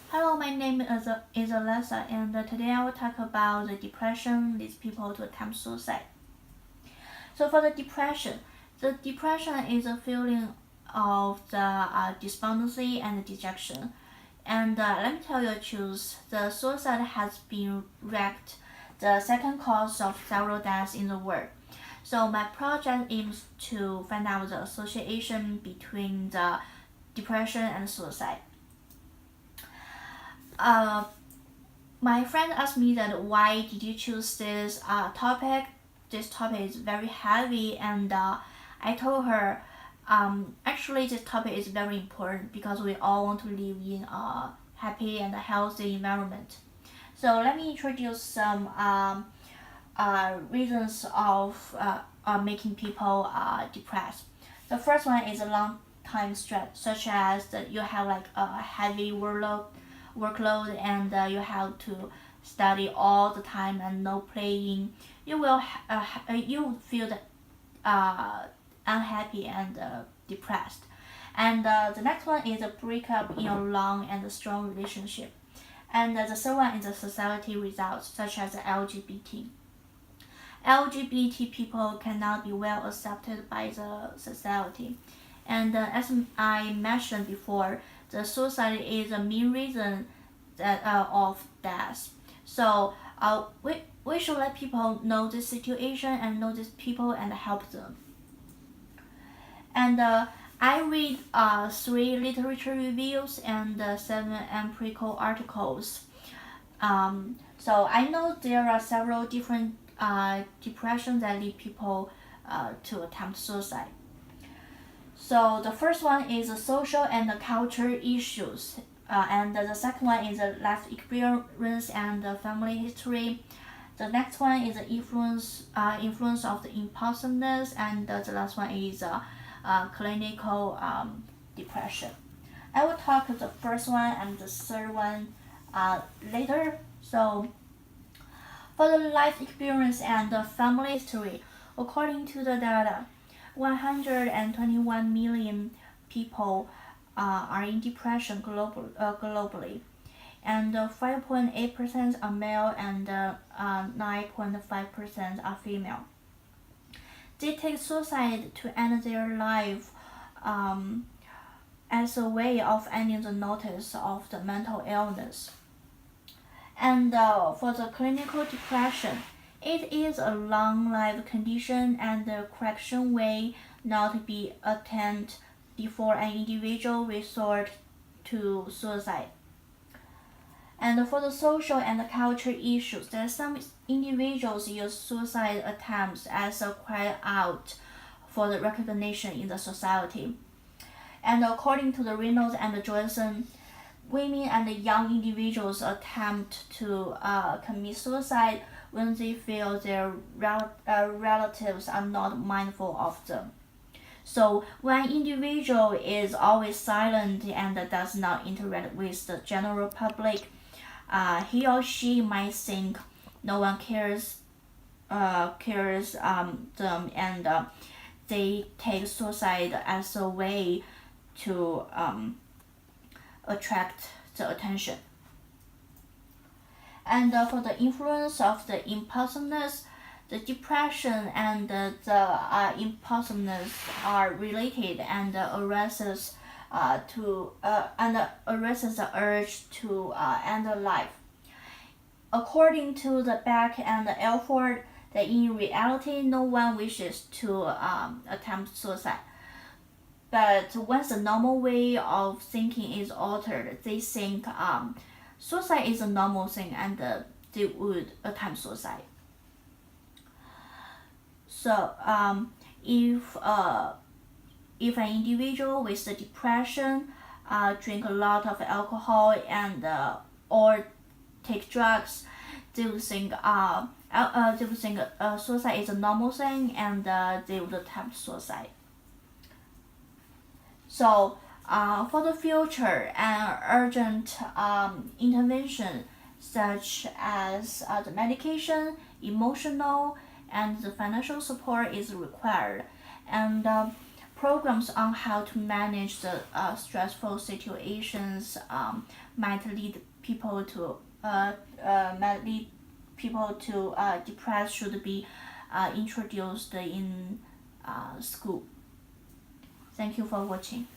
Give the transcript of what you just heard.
Hello, my name is Alessa, and today I will talk about the depression leads people to attempt suicide. So, for the depression is a feeling of the despondency and dejection. And let me tell you the truth: the suicide has been ranked the second cause of several deaths in the world. So, my project aims to find out the association between the depression and suicide. Uh, my friend asked me that why did you choose this topic? This topic is very heavy, and I told her actually this topic is very important because we all want to live in a happy and healthy environment. So let me introduce some reasons of making people depressed. The first one is a long time stress, such as that you have like a heavy workload and you have to study all the time and no playing. You will feel that, unhappy and depressed. And the next one is a breakup in a long and strong relationship. And the third one is the society results, such as LGBT. LGBT people cannot be well accepted by the society. And as I mentioned before, the suicide is the main reason of death. So we should let people know this situation and know these people and help them. And I read three literature reviews and seven empirical articles. So I know there are several different depressions that lead people to attempt suicide. So the first one is the social and the culture issues, and the second one is the life experience and the family history. The next one is the influence of the impulsiveness, and the last one is clinical depression. I will talk the first one and the third one later. So for the life experience and the family history, according to the data, 121 million people are in depression globally, and 5.8% are male and 9.5% are female. They take suicide to end their life as a way of ending the notice of the mental illness. And for the clinical depression, it is a long-lived condition and the correction may not be attained before an individual resort to suicide. And for the social and the culture issues, there are some individuals use suicide attempts as a cry out for the recognition in the society. And according to the Reynolds and Johnson, women and young individuals attempt to commit suicide when they feel their relatives are not mindful of them. So when an individual is always silent and does not interact with the general public, he or she might think no one cares them, and they take suicide as a way to attract the attention. And for the influence of the impulsiveness, the depression and the impulsiveness are related and arouses the urge to end life. According to the Beck and Alford, that in reality no one wishes to attempt suicide. But once the normal way of thinking is altered, they think suicide is a normal thing and they would attempt suicide. So if an individual with the depression drink a lot of alcohol and or take drugs, they would think suicide is a normal thing and they would attempt suicide. So for the future, an urgent intervention such as the medication, emotional, and the financial support is required. And programs on how to manage the stressful situations might lead people to depress should be introduced in school. Thank you for watching.